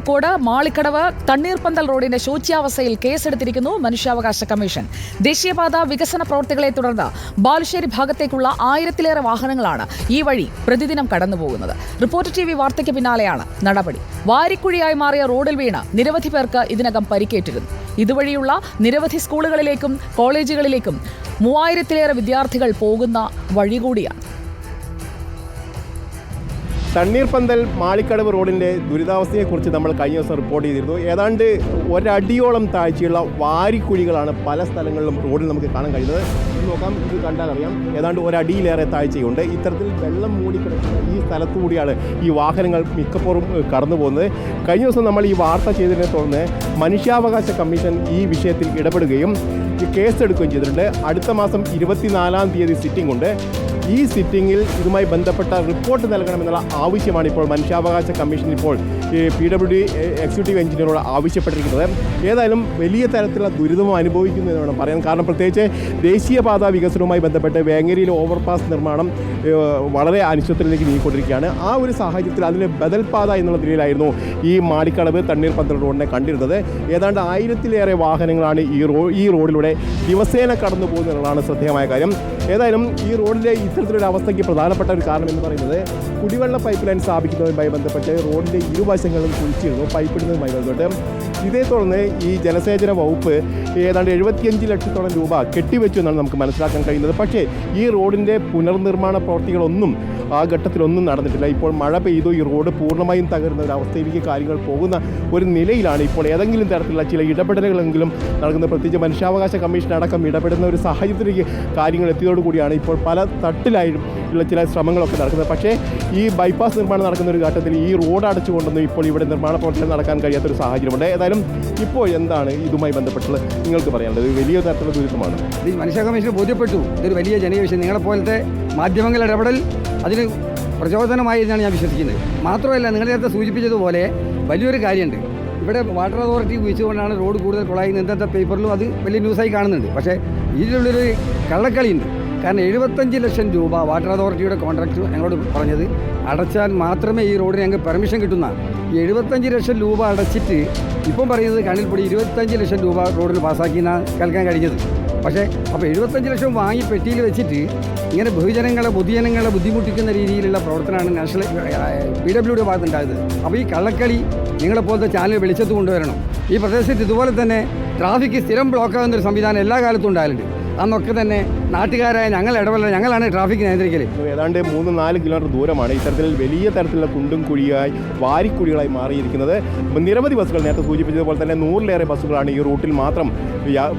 കോഴിക്കോട് മാളിക്കടവ് തണ്ണീർപ്പന്തൽ റോഡിന്റെ ശോച്യാവസ്ഥയിൽ കേസെടുത്തിരിക്കുന്നു മനുഷ്യാവകാശ കമ്മീഷൻ. ദേശീയപാത വികസന പ്രവർത്തികളെ തുടർന്ന് ബാലുശ്ശേരി ഭാഗത്തേക്കുള്ള 1000-ലേറെ വാഹനങ്ങളാണ് ഈ വഴി പ്രതിദിനം കടന്നുപോകുന്നത്. റിപ്പോർട്ടർ TV വാർത്തയ്ക്ക് പിന്നാലെയാണ് നടപടി. വാരിക്കുഴിയായി മാറിയ റോഡിൽ വീണ് നിരവധി പേർക്ക് ഇതിനകം പരിക്കേറ്റിരുന്നു. ഇതുവഴിയുള്ള നിരവധി സ്കൂളുകളിലേക്കും കോളേജുകളിലേക്കും 3000-ലേറെ വിദ്യാർത്ഥികൾ പോകുന്ന വഴി കൂടിയാണ്. തണ്ണീർപ്പന്തൽ മാളിക്കടവ് റോഡിൻ്റെ ദുരിതാവസ്ഥയെക്കുറിച്ച് നമ്മൾ കഴിഞ്ഞ ദിവസം റിപ്പോർട്ട് ചെയ്തിരുന്നു. ഏതാണ്ട് ഒരടിയോളം താഴ്ചയുള്ള വാരിക്കുഴികളാണ് പല സ്ഥലങ്ങളിലും റോഡിൽ നമുക്ക് കാണാൻ കഴിയുന്നത്. നോക്കാം, ഇത് കണ്ടാൽ അറിയാം, ഏതാണ്ട് ഒരടിയിലേറെ താഴ്ചയുണ്ട്. ഇത്തരത്തിൽ വെള്ളം മൂടിക്കിടക്കുന്ന ഈ സ്ഥലത്തുകൂടിയാണ് ഈ വാഹനങ്ങൾ മിക്കപ്പോഴും കടന്നു പോകുന്നത്. കഴിഞ്ഞ ദിവസം നമ്മൾ ഈ വാർത്ത ചെയ്തതിനെ തുടർന്ന് മനുഷ്യാവകാശ കമ്മീഷൻ ഈ വിഷയത്തിൽ ഇടപെടുകയും കേസെടുക്കുകയും ചെയ്തിട്ടുണ്ട്. അടുത്ത മാസം 24-ാം തീയതി സിറ്റിംഗ് ഉണ്ട്. ഈ സിറ്റിങ്ങിൽ ഇതുമായി ബന്ധപ്പെട്ട റിപ്പോർട്ട് നൽകണമെന്നുള്ള ആവശ്യമാണ് ഇപ്പോൾ മനുഷ്യാവകാശ കമ്മീഷൻ ഇപ്പോൾ PWD എക്സിക്യൂട്ടീവ് എഞ്ചിനീയറോട് ആവശ്യപ്പെട്ടിരിക്കുന്നത്. ഏതായാലും വലിയ തരത്തിലുള്ള ദുരിതം അനുഭവിക്കുന്നു എന്ന് വേണം പറയാൻ. കാരണം പ്രത്യേകിച്ച് ദേശീയപാത വികസനവുമായി ബന്ധപ്പെട്ട് വേങ്ങരയിൽ ഓവർപാസ് നിർമ്മാണം വളരെ അനിശ്ചിതത്തിലേക്ക് നീങ്ങിക്കൊണ്ടിരിക്കുകയാണ്. ആ ഒരു സാഹചര്യത്തിൽ അതിന് ബദൽ പാത എന്നുള്ള നിലയിലായിരുന്നു ഈ മാളിക്കടവ് തണ്ണീർപ്പന്തൽ റോഡിനെ കണ്ടിരുന്നത്. ഏതാണ്ട് 1000-ലേറെ വാഹനങ്ങളാണ് ഈ റോഡിലൂടെ ദിവസേന കടന്നു പോകുന്നതാണ് ശ്രദ്ധേയമായ കാര്യം. ഏതായാലും ഈ റോഡിലെ ഇത്തരത്തിലൊരു അവസ്ഥയ്ക്ക് പ്രധാനപ്പെട്ട ഒരു കാരണം എന്ന് പറയുന്നത് കുടിവെള്ള പൈപ്പ് ലൈൻ സ്ഥാപിക്കുന്നതുമായി ബന്ധപ്പെട്ട് റോഡിൻ്റെ ഇരുവശങ്ങളും കുഴിച്ചിരുന്നു പൈപ്പ് ഇടുന്നതുമായി ബന്ധപ്പെട്ട്. ഇതേ തുടർന്ന് ഈ ജലസേചന വകുപ്പ് ഏതാണ്ട് 75 ലക്ഷത്തോളം രൂപ കെട്ടിവെച്ചു എന്നാണ് നമുക്ക് മനസ്സിലാക്കാൻ കഴിയുന്നത്. പക്ഷേ ഈ റോഡിൻ്റെ പുനർനിർമ്മാണ പ്രവർത്തികളൊന്നും ആ ഘട്ടത്തിലൊന്നും നടന്നിട്ടില്ല. ഇപ്പോൾ മഴ പെയ്തു, ഈ റോഡ് പൂർണ്ണമായും തകരുന്ന ഒരു അവസ്ഥയിലേക്ക് കാര്യങ്ങൾ പോകുന്ന ഒരു നിലയിലാണ്. ഇപ്പോൾ ഏതെങ്കിലും തരത്തിലുള്ള ചില ഇടപെടലുകളെങ്കിലും നടക്കുന്നത്. പ്രത്യേകിച്ച് മനുഷ്യാവകാശ കമ്മീഷൻ അടക്കം ഇടപെടുന്ന ഒരു സാഹചര്യത്തിലേക്ക് കാര്യങ്ങൾ എത്തിയതോടുകൂടിയാണ് ഇപ്പോൾ പല തട്ടിലായുള്ള ചില ശ്രമങ്ങളൊക്കെ നടക്കുന്നത്. പക്ഷേ ഈ ബൈപ്പാസ് നിർമ്മാണം നടക്കുന്ന ഒരു ഘട്ടത്തിൽ ഈ റോഡ് അടച്ചുകൊണ്ടൊന്നും ഇപ്പോൾ ഇവിടെ നിർമ്മാണ പ്രവർത്തനം നടക്കാൻ കഴിയാത്തൊരു സാഹചര്യമുണ്ട്. ഏതായാലും ഇപ്പോൾ എന്താണ് ഇതുമായി ബന്ധപ്പെട്ടുള്ളത് നിങ്ങൾക്ക് പറയാനുള്ളത്? വലിയ തരത്തിലുള്ള ദുരിതമാണ്. ഈ മനുഷ്യ കമ്മീഷൻ ബോധ്യപ്പെട്ടു ഇതൊരു വലിയ ജനകീയ വിഷയം. നിങ്ങളെപ്പോലത്തെ മാധ്യമങ്ങളുടെ ഇടപെടൽ അതിന് പ്രചോദനമായി എന്നാണ് ഞാൻ വിശ്വസിക്കുന്നത്. മാത്രമല്ല, നിങ്ങൾ നേരത്തെ സൂചിപ്പിച്ചതുപോലെ വലിയൊരു കാര്യമുണ്ട്. ഇവിടെ വാട്ടർ അതോറിറ്റി ഉപയോഗിച്ചുകൊണ്ടാണ് റോഡ് കൂടുതൽ കൊളായി ഇന്നത്തെ പേപ്പറിലും അത് വലിയ ന്യൂസായി കാണുന്നുണ്ട്. പക്ഷേ ഇതിലുള്ളൊരു കള്ളക്കളിയുണ്ട്. കാരണം 75 ലക്ഷം രൂപ വാട്ടർ അതോറിറ്റിയുടെ കോൺട്രാക്ട് ഞങ്ങളോട് പറഞ്ഞത് അടച്ചാൽ മാത്രമേ ഈ റോഡിന് ഞങ്ങൾക്ക് പെർമിഷൻ കിട്ടുന്ന. ഈ 75 ലക്ഷം രൂപ അടച്ചിട്ട് ഇപ്പം പറയുന്നത് കണ്ണിൽപ്പൊടി 25 ലക്ഷം രൂപ റോഡിൽ പാസ്സാക്കിയെന്നാണ് കേൾക്കാൻ കഴിഞ്ഞത്. പക്ഷേ അപ്പോൾ 75 ലക്ഷം വാങ്ങി പെട്ടിയിൽ വെച്ചിട്ട് ഇങ്ങനെ പൊതുജനങ്ങളെ ബുദ്ധിമുട്ടിക്കുന്ന രീതിയിലുള്ള പ്രവർത്തനമാണ് നാഷണൽ PWD ഭാഗത്തുണ്ടാകുന്നത്. അപ്പോൾ ഈ കള്ളക്കളി നിങ്ങളെപ്പോലത്തെ ചാനൽ വെളിച്ചത്ത് കൊണ്ടുവരണം. ഈ പ്രദേശത്ത് ഇതുപോലെ തന്നെ ട്രാഫിക് സ്ഥിരം ബ്ലോക്കാകുന്നൊരു സംവിധാനം എല്ലാ കാലത്തും ഉണ്ടാകലുണ്ട്. അന്നൊക്കെ തന്നെ നാട്ടുകാരായ ഞങ്ങളാണ് ട്രാഫിക് നിയന്ത്രിക്കൽ. ഏതാണ്ട് 3-4 കിലോമീറ്റർ ദൂരമാണ് ഇത്തരത്തിൽ വലിയ തരത്തിലുള്ള കുണ്ടും കുഴിയായി വാരിക്കുഴികളായി മാറിയിരിക്കുന്നത്. നിരവധി ബസ്സുകൾ നേരത്തെ സൂചിപ്പിച്ചതുപോലെ തന്നെ 100-ലേറെ ബസ്സുകളാണ് ഈ റൂട്ടിൽ മാത്രം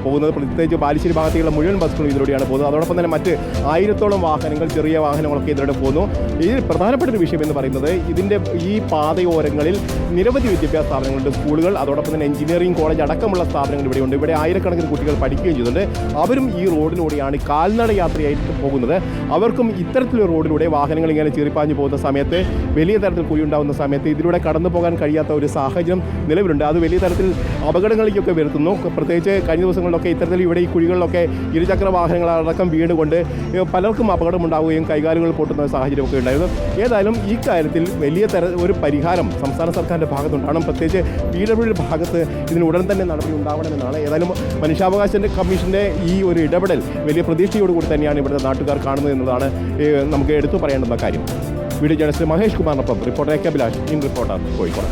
പോകുന്നത്. പ്രത്യേകിച്ച് ബാലുശ്ശേരി ഭാഗത്തേക്കുള്ള മുഴുവൻ ബസ്സുകളും ഇതിലൂടെയാണ് പോകുന്നത്. അതോടൊപ്പം തന്നെ മറ്റ് 1000-ഓളം വാഹനങ്ങൾ, ചെറിയ വാഹനങ്ങളൊക്കെ ഇതിലൂടെ പോകുന്നു. ഇതിൽ പ്രധാനപ്പെട്ട ഒരു വിഷയം എന്ന് പറയുന്നത് ഇതിൻ്റെ ഈ പാതയോരങ്ങളിൽ നിരവധി വിദ്യാഭ്യാസ സ്ഥാപനങ്ങളുണ്ട്, സ്കൂളുകൾ, അതോടൊപ്പം തന്നെ എഞ്ചിനീയറിംഗ് കോളേജ് അടക്കമുള്ള സ്ഥാപനങ്ങൾ ഇവിടെയുണ്ട്. ഇവിടെ ആയിരക്കണക്കിന് കുട്ടികൾ പഠിക്കുകയും ചെയ്യുന്നുണ്ട്. അവരും ഈ റോഡിലൂടെയാണ് കാൽനട യാത്രയായിട്ട് പോകുന്നത്. അവർക്കും ഇത്തരത്തിലൊരു റോഡിലൂടെ വാഹനങ്ങൾ ഇങ്ങനെ ചീറിപ്പാഞ്ഞു പോകുന്ന സമയത്ത്, വലിയ തരത്തിൽ കുഴിയുണ്ടാകുന്ന സമയത്ത് ഇതിലൂടെ കടന്നു പോകാൻ കഴിയാത്ത ഒരു സാഹചര്യം നിലവിലുണ്ട്. അത് വലിയ തരത്തിൽ അപകടങ്ങളിലേക്കൊക്കെ വരുത്തുന്നു. പ്രത്യേകിച്ച് കഴിഞ്ഞ ദിവസങ്ങളിലൊക്കെ ഇത്തരത്തിൽ ഇവിടെ ഈ കുഴികളിലൊക്കെ ഇരുചക്ര വാഹനങ്ങളടക്കം വീണുകൊണ്ട് പലർക്കും അപകടമുണ്ടാവുകയും കൈകാലുകൾ പൊട്ടുന്ന സാഹചര്യമൊക്കെ ഉണ്ടായിരുന്നു. ഏതായാലും ഈ കാര്യത്തിൽ വലിയ ഒരു പരിഹാരം സംസ്ഥാന സർക്കാരിൻ്റെ ഭാഗത്തുണ്ടാകണം. പ്രത്യേകിച്ച് PWD ഭാഗത്ത് ഇതിന് ഉടൻ തന്നെ നടപടി ഉണ്ടാവണമെന്നാണ്. ഏതായാലും മനുഷ്യാവകാശ കമ്മീഷൻ്റെ ഈ ഒരു ഇടപെടൽ വലിയ പ്രതീക്ഷയോടുകൂടി തന്നെയാണ് ഇവിടുത്തെ നാട്ടുകാർ കാണുന്നത് എന്നതാണ് നമുക്ക് എടുത്തു പറയേണ്ടുന്ന കാര്യം. വീഡിയോ ജേർണലിസ്റ്റ് മഹേഷ് കുമാറിനൊപ്പം reporter AK Abhilash, in reporter, Kozhikode.